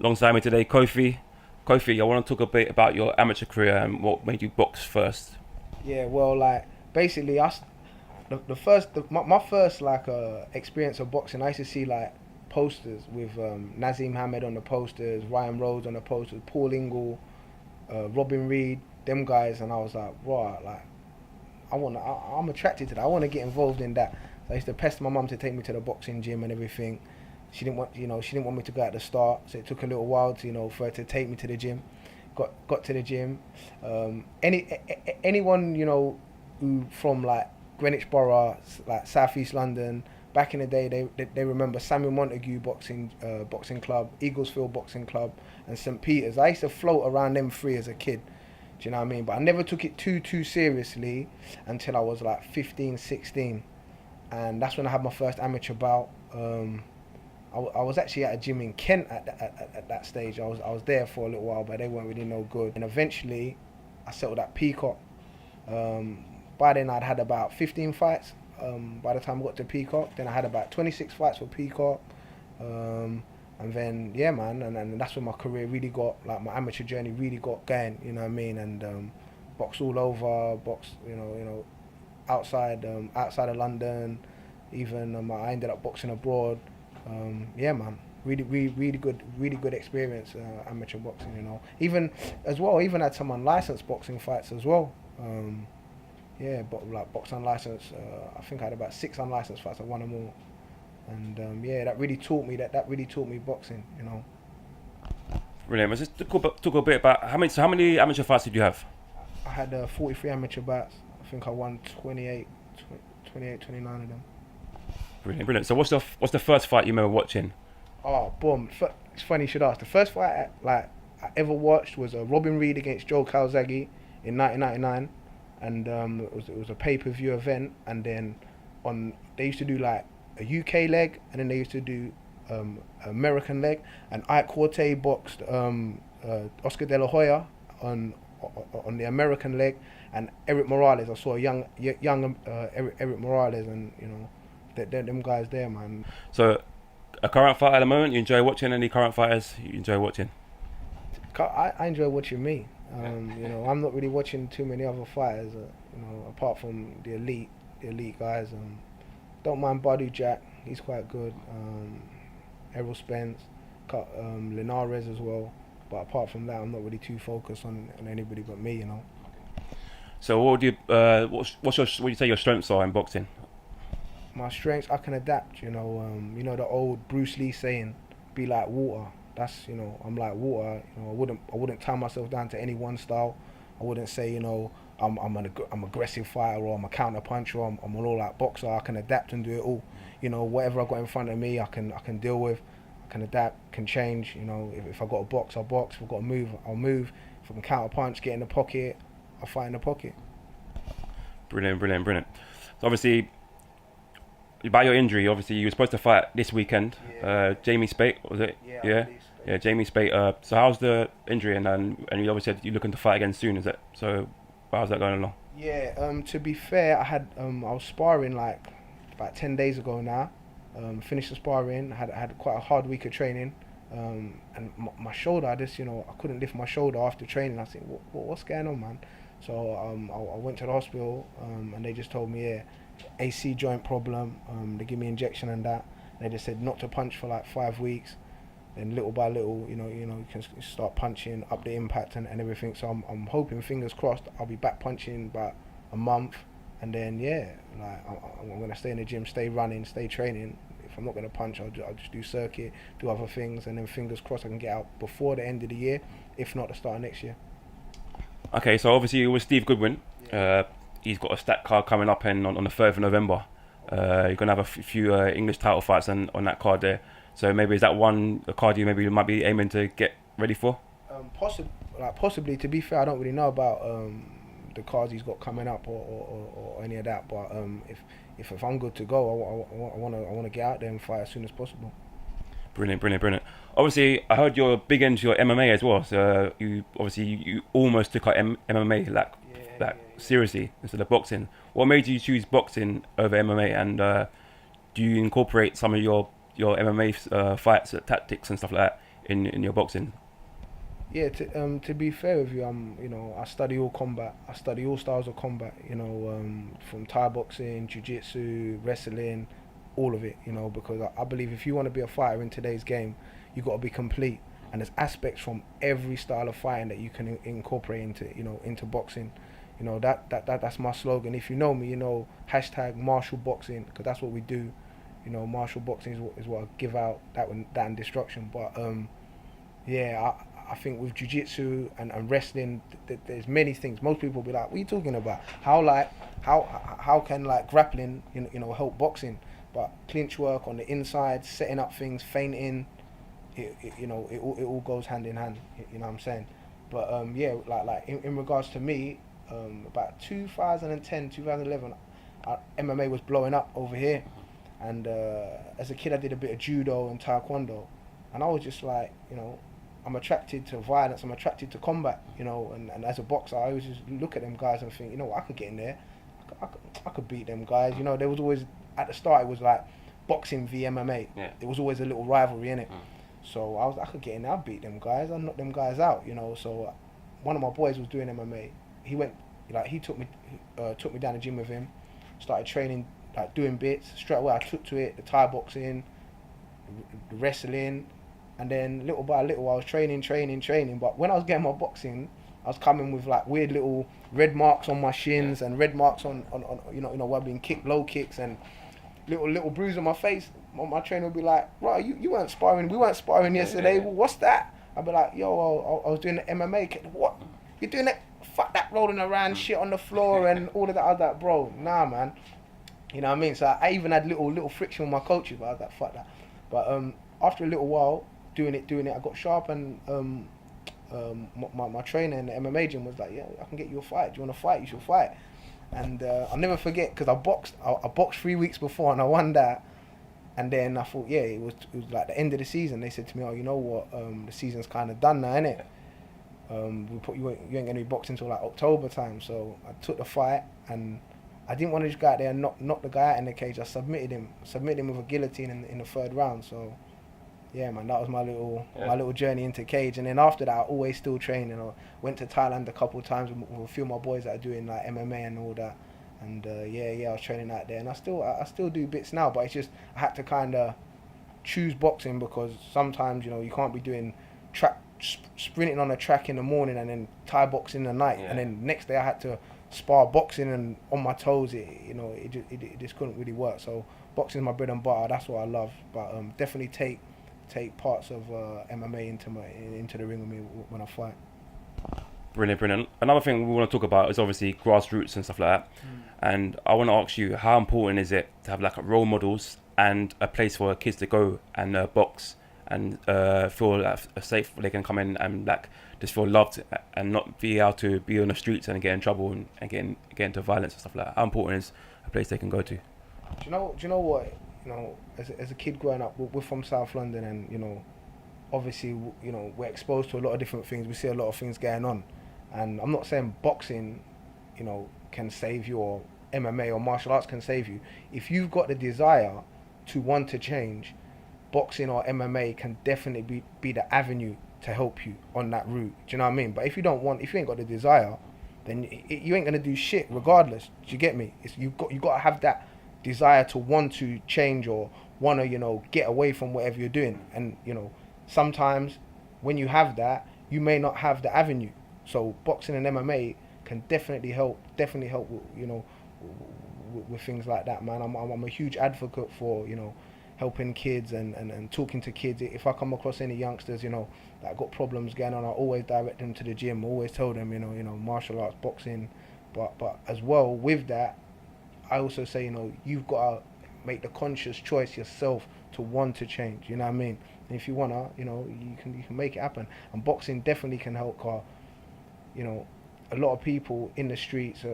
Alongside me today, Kofi. Kofi, I want to talk a bit about your amateur career and what made you box first. Yeah, well, like basically, my first experience of boxing, I used to see like posters with Nazim Hamed on the posters, Ryan Rhodes on the posters, Paul Ingle, Robin Reed, them guys, and I was like, wow, like I'm attracted to that. I want to get involved in that. So I used to pester my mum to take me to the boxing gym and everything. She didn't want me to go at the start, so it took a little while to, for her to take me to the gym. Got to the gym. Anyone, who from like Greenwich Borough, like South East London, back in the day, they remember Samuel Montague boxing club, Eaglesfield boxing club, and St Peter's. I used to float around them three as a kid. Do you know what I mean? But I never took it too seriously until I was like 15, 16. And that's when I had my first amateur bout. I was actually at a gym in Kent at that stage. I was there for a little while, but they weren't really no good. And eventually, I settled at Peacock. By then, I'd had about 15 fights. By the time I got to Peacock, then I had about 26 fights for Peacock. And then, yeah, man, and that's when my career really got, like, my amateur journey really got going. You know what I mean? And boxed all over, boxed, outside of London. Even I ended up boxing abroad. Yeah, man, really good experience, amateur boxing, Even had some unlicensed boxing fights as well. Yeah, but like box unlicensed, I think I had about 6 unlicensed fights. I won them all, and yeah, that really taught me boxing, Brilliant. Let's just talk a bit about how many amateur fights did you have? I had 43 amateur bouts. I think I won 29 of them. Brilliant. So what's the first fight you remember watching? Oh, boom! It's funny you should ask. The first fight I ever watched was Robin Reed against Joe Calzaghe in 1999, and it was a pay-per-view event. And then they used to do like a UK leg, and then they used to do American leg. And Ike Corte boxed Oscar De La Hoya on the American leg, and Eric Morales. I saw a young Eric Morales, and them guys there, man. So, a current fighter at the moment, you enjoy watching any current fighters you enjoy watching? I enjoy watching me. I'm not really watching too many other fighters, apart from the elite guys. Don't mind Badu Jack, he's quite good. Errol Spence, Linares as well. But apart from that, I'm not really too focused on anybody but me, So what would you, what do you say your strengths are in boxing? My strengths, I can adapt, the old Bruce Lee saying, be like water. That's, I'm like water. I wouldn't tie myself down to any one style. I wouldn't say, I'm an aggressive fighter, or I'm a counter puncher, or I'm an all-out boxer. I can adapt and do it all. Whatever I got in front of me, I can deal with. I can adapt, can change. If I got to box, I'll box. If I've got to move, I'll move. If I can counter punch, get in the pocket, I'll fight in the pocket. Brilliant. So obviously, about your injury, obviously you were supposed to fight this weekend. Yeah. Jamie Spate, was it? Yeah, Jamie Spate. So how's the injury? And you obviously said you're looking to fight again soon, is it? So how's that going along? Yeah. To be fair, I was sparring like about 10 days ago now. Finished the sparring. Had quite a hard week of training. And my shoulder, I couldn't lift my shoulder after training. I said, what's going on, man? So I went to the hospital, and they just told me, AC joint problem. They give me injection and that. They just said not to punch for like 5 weeks. Then little by little, you can start punching up the impact and everything. So I'm hoping, fingers crossed, I'll be back punching about a month, and then I'm gonna stay in the gym, stay running, stay training. If I'm not gonna punch, I'll just do circuit, do other things, and then fingers crossed I can get out before the end of the year, if not the start of next year. Okay, so obviously with Steve Goodwin, he's got a stat card coming up on the 3rd of November. You're going to have a few English title fights on that card there. So maybe is that a card you might be aiming to get ready for? Possibly. To be fair, I don't really know about the cards he's got coming up or any of that. But if I'm good to go, I want to get out there and fight as soon as possible. Brilliant. Obviously, I heard you're big into your MMA as well. So you almost took out MMA seriously instead of boxing. What made you choose boxing over MMA, and do you incorporate some of your MMA fights, tactics and stuff like that in your boxing? Yeah, to be fair with you, I study all combat. I study all styles of combat. From Thai boxing, jiu-jitsu, wrestling, all of it. Because I believe if you want to be a fighter in today's game, you got to be complete. And there's aspects from every style of fighting that you can incorporate into boxing. That's my slogan. If you know me, hashtag martial boxing, because that's what we do. Martial boxing is what I give out, that and destruction. But yeah, I think with jiu-jitsu and wrestling, there's many things. Most people will be like, what are you talking about? How can like grappling help boxing? But clinch work on the inside, setting up things, feinting, it all goes hand in hand. You know what I'm saying? But yeah, like in regards to me, about 2010, 2011, MMA was blowing up over here. And as a kid, I did a bit of judo and taekwondo, and I was just like, I'm attracted to violence, I'm attracted to combat, and as a boxer, I always just look at them guys and think, I could get in there, I could beat them guys. There was always, at the start, it was like boxing v MMA. Yeah. There was always a little rivalry in it. So I could get in there, I'll beat them guys, I'll knock them guys out, So one of my boys was doing MMA. He took me down the gym with him, started training, like doing bits. Straight away I took to it, the Thai boxing, the wrestling. And then little by little I was training. But when I was getting my boxing, I was coming with like weird little red marks on my shins and red marks on where I've been kicked, low kicks, and little bruise on my face. My trainer would be like, right, you weren't sparring, we weren't sparring yesterday. Well, what's that? I'd be like, yo, I was doing the MMA. What? You're doing that? Fuck that rolling around shit on the floor and all of that. I was like, bro, nah, man. You know what I mean? So I even had little friction with my coaches, but I was like, fuck that. But after a little while, doing it, I got sharp, and my trainer in the MMA gym was like, yeah, I can get you a fight. Do you want to fight? You should fight. And I'll never forget, because I boxed 3 weeks before and I won that. And then I thought, yeah, it was like the end of the season. They said to me, oh, you know what, the season's kind of done now, innit? You ain't going to be boxing until like October time. So I took the fight, and I didn't want to just go out there and knock the guy out in the cage. I submitted him with a guillotine in the third round. So yeah, man, that was my little journey into cage. And then after that, I always still training. I went to Thailand a couple of times with a few of my boys that are doing like MMA and all that. And I was training out there, and I still do bits now. But it's just I had to kind of choose boxing, because sometimes you can't be doing sprinting on a track in the morning and then Thai boxing in the night, and then next day I had to spar boxing and on my toes. It just couldn't really work. So boxing is my bread and butter. That's what I love. But definitely take parts of MMA into the ring with me when I fight. Brilliant. Another thing we want to talk about is obviously grassroots and stuff like that. And I want to ask you, how important is it to have like role models and a place for kids to go and box and feel like safe, where they can come in and like just feel loved and not be able to be on the streets and get in trouble and get into violence and stuff like that? How important is a place they can go to? Do you know what? As a kid growing up, we're from South London, and obviously we're exposed to a lot of different things. We see a lot of things going on, and I'm not saying boxing can save you, or MMA or martial arts can save you. If you've got the desire to want to change, boxing or MMA can definitely be the avenue to help you on that route. Do you know what I mean? But if you ain't got the desire, then you ain't gonna do shit regardless. Do you get me? You got to have that desire to want to change, or want to get away from whatever you're doing. And sometimes when you have that, you may not have the avenue. So boxing and MMA can definitely help with things like that, man. I'm a huge advocate for helping kids and talking to kids. If I come across any youngsters that got problems going on, I always direct them to the gym. Always tell them martial arts, boxing, but as well with that, I also say you've got to make the conscious choice yourself to want to change. You know what I mean? And if you wanna, you can make it happen. And boxing definitely can help. A lot of people in the streets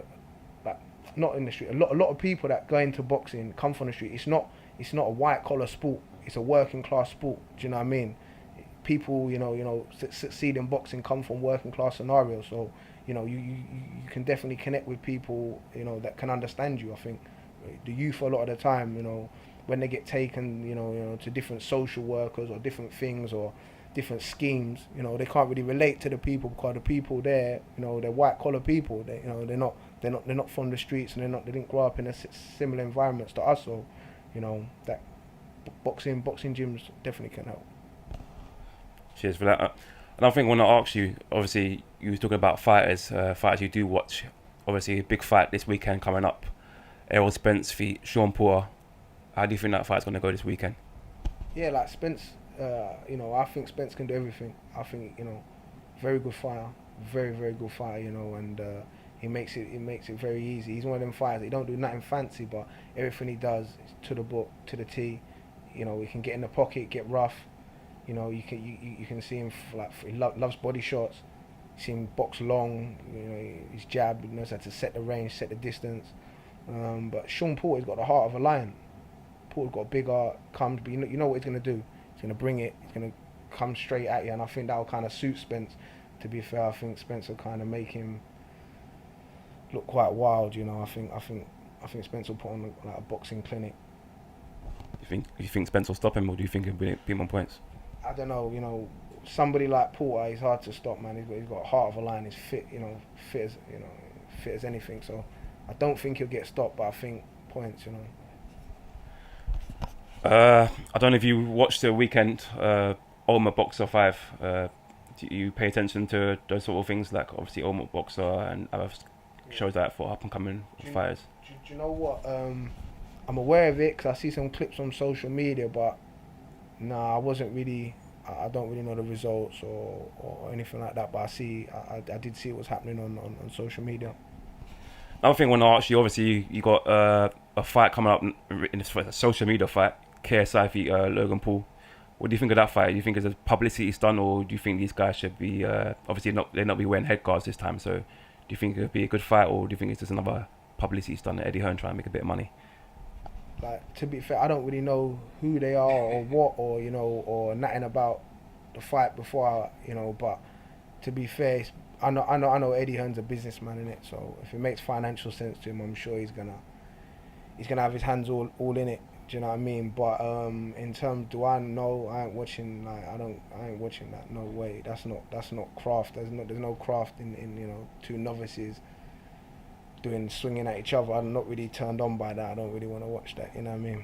not in the street. A lot of people that go into boxing come from the street. It's not a white collar sport. It's a working class sport. Do you know what I mean? People, succeed in boxing come from working class scenarios. So, you can definitely connect with people, that can understand you. I think the youth a lot of the time, when they get taken, to different social workers or different things, or different schemes. You know, they can't really relate to the people because the people there, you know, they're white collar people. They, you know, they're not from the streets, and they didn't grow up in a similar environments to us. So, you know, that boxing gyms definitely can help. Cheers for that. And I think when I asked you, obviously you was talking about fighters you do watch. Obviously a big fight this weekend coming up, Errol Spence v Sean Porter. How do you think that fight's going to go this weekend? Yeah, like Spence, you know, I think Spence can do everything. I think, you know, very good fighter, very good fighter, you know, and he makes it very easy. He's one of them fighters. He don't do nothing fancy, but everything he does is to the book, to the T. You know, he can get in the pocket, get rough. You know, you can see him he loves body shots. You see him box long. You know, his jab, he knows how to set the range, set the distance. But Sean Porter's got the heart of a lion. Porter's got a big heart, comes, but you know what he's gonna do. He's gonna bring it. He's gonna come straight at you, and I think that'll kind of suit Spence. To be fair, I think Spence will kind of make him look quite wild. You know, I think Spence will put on like a boxing clinic. You think Spence will stop him, or do you think he'll beat him on points? I don't know. You know, somebody like Porter, he's hard to stop, man. He's got a heart of a lion. He's fit. You know, fit as anything. So I don't think he'll get stopped, but I think points. You know. I don't know if you watched the weekend Ultimate Boxer 5. Do you pay attention to those sort of things, like obviously Ultimate Boxer and other shows like that for up and coming fighters? Do you know what? I'm aware of it because I see some clips on social media, but nah, I wasn't really. I don't really know the results or anything like that. But I did see what was happening on social media. Another thing I want to ask you, obviously you got a fight coming up in this social media fight, KSI v Logan Paul. What do you think of that fight? Do you think it's a publicity stunt, or do you think these guys should be obviously not be wearing head guards this time? So do you think it'll be a good fight, or do you think it's just another publicity stunt that Eddie Hearn trying to make a bit of money? Like, to be fair, I don't really know who they are or what, or you know, or nothing about the fight before, you know. But to be fair, I know Eddie Hearn's a businessman, in it. So if it makes financial sense to him, I'm sure he's gonna have his hands all in it. Do you know what I mean? But in terms, do I know? I ain't watching. Like, I ain't watching that. No way. That's not craft. There's no craft in you know, two novices swinging at each other. I'm not really turned on by that. I don't really want to watch that. You know what I mean?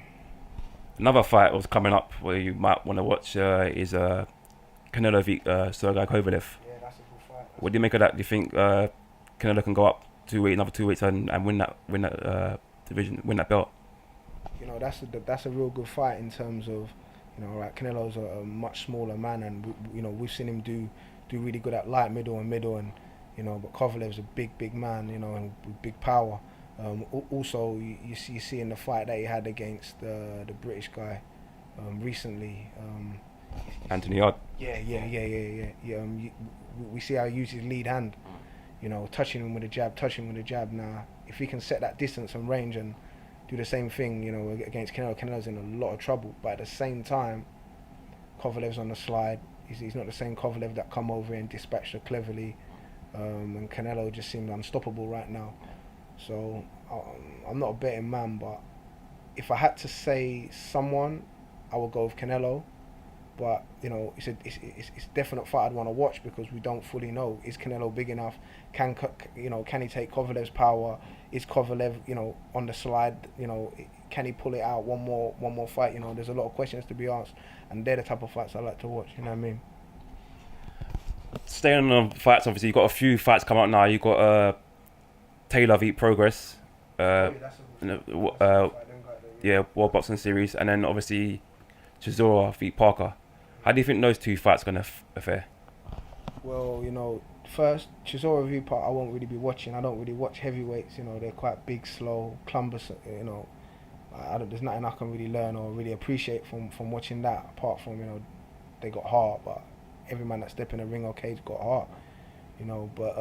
Another fight was coming up where you might want to watch is Canelo v Sergey Kovalev. Yeah, that's a good fight. What do you make of that? Do you think Canelo can go up another 2 weeks and win that division, win that belt? You know, that's a real good fight in terms of, you know, right, Canelo's a much smaller man, and you know, we've seen him do really good at light, middle, and you know, but Kovalev's a big man, you know, and with big power. Also, you see in the fight that he had against the British guy recently. Anthony Yard. Yeah. We see how he uses his lead hand, you know, touching him with a jab. Now, if he can set that distance and range and do the same thing, you know, against Canelo's in a lot of trouble. But at the same time, Kovalev's on the slide. He's not the same Kovalev that come over and dispatched her cleverly. And Canelo just seems unstoppable right now. So I'm not a betting man, but if I had to say someone, I would go with Canelo. But you know, it's definite fight I'd want to watch because we don't fully know. Is Canelo big enough? Can he take Kovalev's power? Is Kovalev, you know, on the slide? You know, can he pull it out one more fight? You know, there's a lot of questions to be asked, and they're the type of fights I like to watch. You know what I mean? Staying on fights, obviously you've got a few fights coming up now. You've got Taylor v Progress, World Boxing Series, and then obviously Chisora v Parker. How do you think those two fights are going to fare? Well, you know, first, Chisora v Parker, I won't really be watching. I don't really watch heavyweights. You know, they're quite big, slow, clumbersome. You know, there's nothing I can really learn or really appreciate from watching that. Apart from, you know, they got heart, but every man that step in the ring or cage got heart. You know, but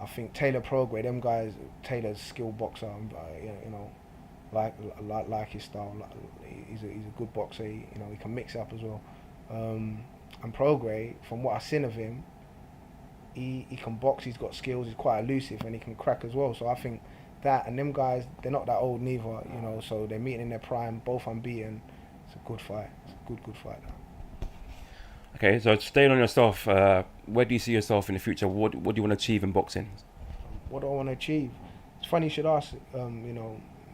I think Taylor Progress, them guys, Taylor's skilled boxer. You know, like his style. He's a good boxer. You know, he can mix it up as well. And Progress, from what I've seen of him, he can box. He's got skills. He's quite elusive and he can crack as well. So I think that, and them guys, they're not that old neither. You know, so they're meeting in their prime, both unbeaten. It's a good fight. It's a good fight. Okay, so staying on yourself, where do you see yourself in the future? What do you want to achieve in boxing? What do I want to achieve? It's funny you should ask.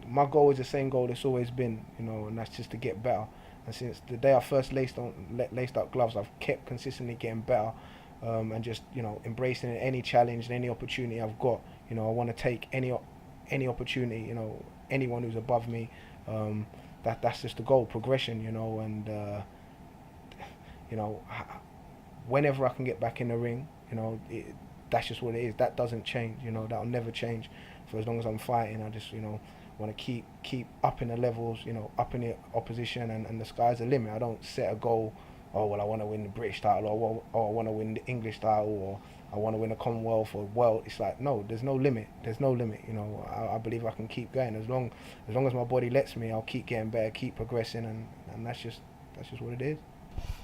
My goal is the same goal it's always been, and that's just to get better. And since the day I first laced up gloves, I've kept consistently getting better, and just embracing any challenge and any opportunity I've got. I want to take any opportunity. Anyone who's above me. That's just the goal, progression. And whenever I can get back in the ring, that's just what it is. That doesn't change. That'll never change. For as long as I'm fighting, I just want to keep up in the levels, up in the opposition, and the sky's the limit. I don't set a goal. Oh well, I want to win the British title, or I want to win the English title, or I want to win a Commonwealth or world. It's like no, there's no limit. There's no limit. I believe I can keep going as long as my body lets me. I'll keep getting better, keep progressing, and that's just what it is.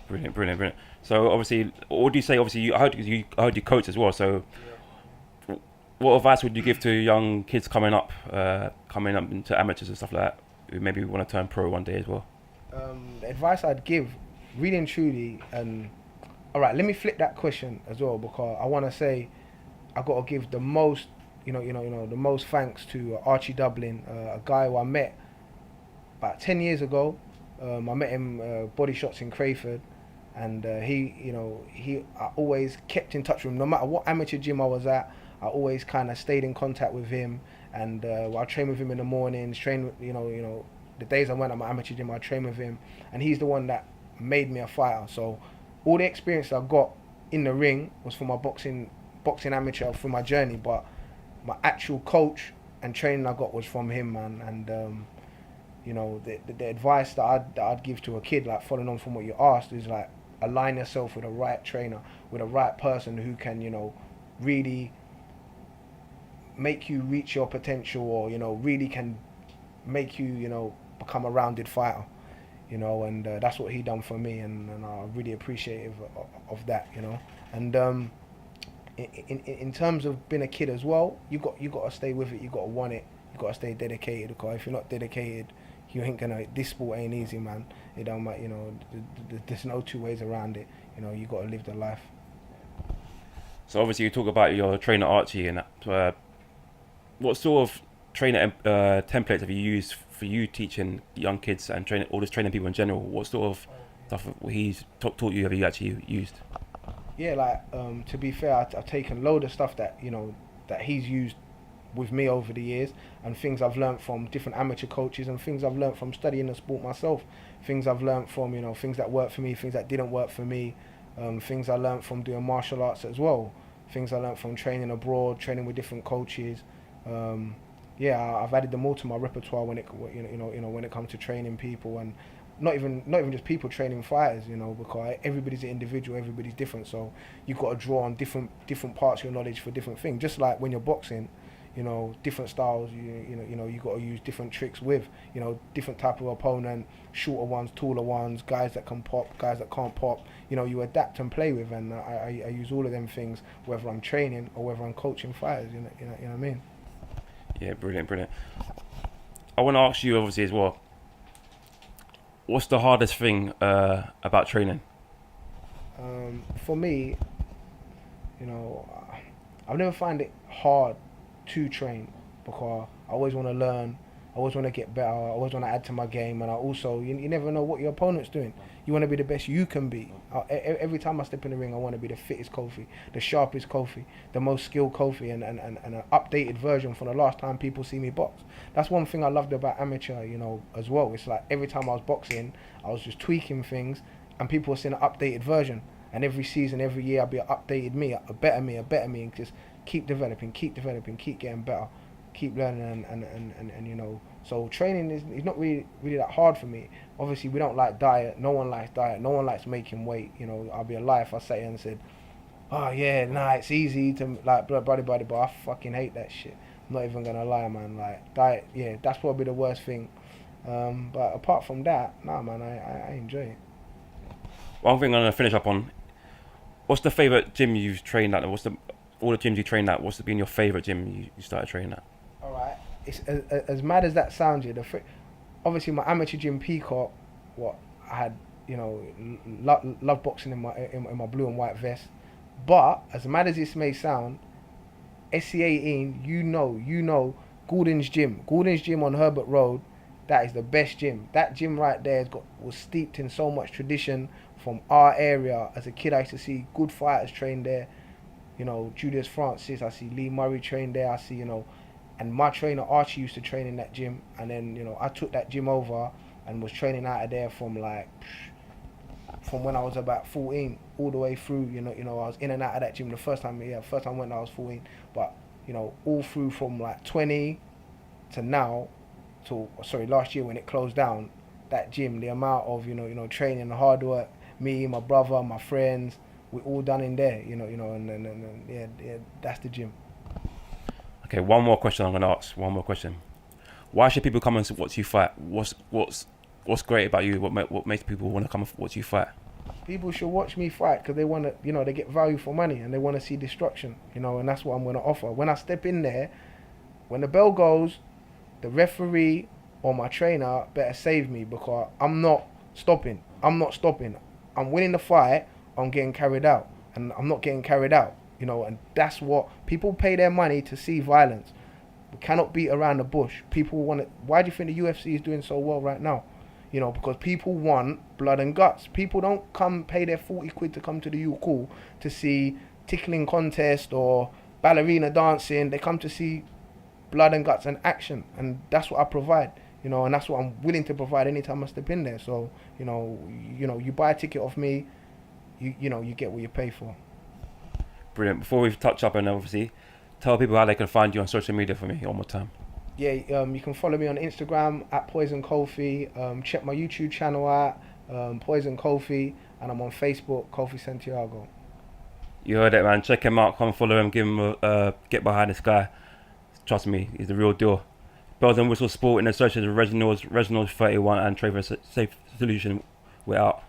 Brilliant. So obviously, what do you say? Obviously, I heard you coach as well. So, what advice would you give to young kids coming up into amateurs and stuff like that, who maybe want to turn pro one day as well? The advice I'd give, really and truly, and all right, let me flip that question as well, because I want to say I got to give the most, the most thanks to Archie Dublin, a guy who I met about 10 years ago. I met him Body Shots in Crayford, and I always kept in touch with him. No matter what amateur gym I was at, I always kind of stayed in contact with him, and I train with him in the mornings. The days I went at my amateur gym, I train with him, and he's the one that made me a fighter. So all the experience I got in the ring was from my boxing amateur, from my journey, but my actual coach and training I got was from him, man. And the advice that I'd give to a kid, like following on from what you asked, is like align yourself with a right trainer, with a right person who can, really make you reach your potential, or really can make you, become a rounded fighter, and that's what he done for me, and I'm really appreciative of that, and in terms of being a kid as well, you got to stay with it, you got to want it, you got to stay dedicated, because if you're not dedicated, you ain't gonna. This sport ain't easy, man. It don't matter, there's no two ways around it. You got to live the life. So obviously you talk about your trainer Archie and that. What sort of trainer templates have you used for you teaching young kids and training people in general? What sort of stuff he's taught you have you actually used? Yeah, like to be fair, I've taken load of stuff that that he's used with me over the years, and things I've learned from different amateur coaches, and things I've learned from studying the sport myself, things I've learned from things that worked for me, things that didn't work for me, things I learned from doing martial arts as well, things I learned from training abroad, training with different coaches. I've added them all to my repertoire when it comes to training people, and not even just people, training fighters, because everybody's an individual, everybody's different, so you've got to draw on different parts of your knowledge for different things. Just like when you're boxing, different styles, you got to use different tricks with, different type of opponent, shorter ones, taller ones, guys that can pop, guys that can't pop, you adapt and play with, and I use all of them things, whether I'm training or whether I'm coaching fighters, you know what I mean? Yeah, brilliant. I want to ask you obviously as well, what's the hardest thing about training? For me, I've never find it hard to train, because I always want to learn, I always want to get better, I always want to add to my game, and I also, you never know what your opponent's doing. You want to be the best you can be. Every time I step in the ring, I want to be the fittest Kofi, the sharpest Kofi, the most skilled Kofi, and an updated version from the last time people see me box. That's one thing I loved about amateur, as well. It's like every time I was boxing, I was just tweaking things, and people were seeing an updated version. And every season, every year, I'll be an updated me, a better me, and just keep developing, keep getting better, keep learning, and so training is not really that hard for me. Obviously, we don't like diet. No one likes diet. No one likes making weight. I'll be a liar if I sat here and said, oh yeah, nah, it's easy to like buddy, but I fucking hate that shit. I'm not even gonna lie, man. Like diet, yeah, that's probably the worst thing. But apart from that, nah, man, I enjoy it. One thing I'm gonna finish up on. What's the favourite gym you've trained at? All the gyms you trained at, what's been your favourite gym you started training at? Alright, it's as mad as that sounds, obviously my amateur gym Peacock, I had you know, love boxing in my blue and white vest. But as mad as this may sound, SC18, you know, Gordon's gym on Herbert Road, that is the best gym. That gym right there was steeped in so much tradition from our area. As a kid, I used to see good fighters train there. You know, Julius Francis, I see Lee Murray train there. I see, you know, and my trainer Archie used to train in that gym. And then, you know, I took that gym over and was training out of there from when I was about 14 all the way through. You know, I was in and out of that gym. The first time I went, I was 14. But, you know, all through from like 20 to now, last year when it closed down, that gym, the amount of, you know, training, the hard work, me, my brother, my friends, we all done in there, and yeah, that's the gym. Okay, one more question I'm gonna ask. One more question. Why should people come and watch you fight? What's great about you? What makes people want to come and watch you fight? People should watch me fight because they want to, you know, they get value for money and they want to see destruction, you know, and that's what I'm going to offer. When I step in there, when the bell goes, the referee or my trainer better save me because I'm not stopping. I'm winning the fight. I'm getting carried out, and I'm not getting carried out, you know, and that's what people pay their money to see violence. We cannot beat around the bush. People want it. Why do you think the UFC is doing so well right now? You know, because people want blood and guts. People don't come pay their 40 quid to come to the U-Cool to see tickling contest or ballerina dancing. They come to see blood and guts and action, and that's what I provide, you know, and that's what I'm willing to provide anytime I step in there. So, you know, you buy a ticket off me, you know, you get what you pay for. Brilliant. Before we touch up, and obviously tell people how they can find you on social media for me one more time. Yeah, you can follow me on Instagram at Poison Kofi. Check my YouTube channel out, Poison Kofi, and I'm on Facebook, Kofi Santiago. You heard it, man. Check him out. Come follow him. Give him a get behind this guy. Trust me, he's the real deal. Bells and Whistles Sport in the search of Reginald's 31 and Trade for Safe Solution. We're out.